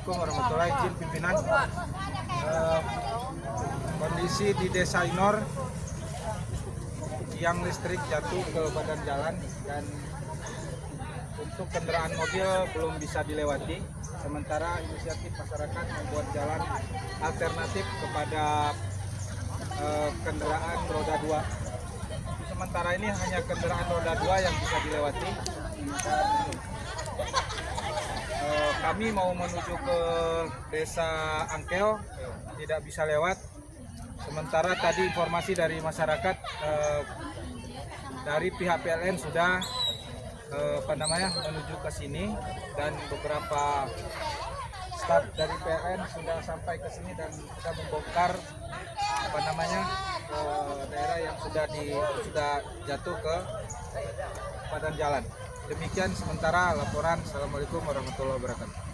Assalamualaikum warahmatullahi wabarakatuh. Izin pimpinan, kondisi di Desa Inor yang listrik jatuh ke badan jalan dan untuk kendaraan mobil belum bisa dilewati. Sementara inisiatif masyarakat membuat jalan alternatif kepada kendaraan roda 2. Sementara ini hanya kendaraan roda 2 yang bisa dilewati. Kami mau menuju ke Desa Angkel, tidak bisa lewat. Sementara tadi informasi dari masyarakat, dari pihak PLN sudah menuju ke sini, dan beberapa staf dari PLN sudah sampai ke sini dan sudah membongkar daerah yang sudah jatuh ke badan jalan. Demikian sementara laporan. Assalamualaikum warahmatullahi wabarakatuh.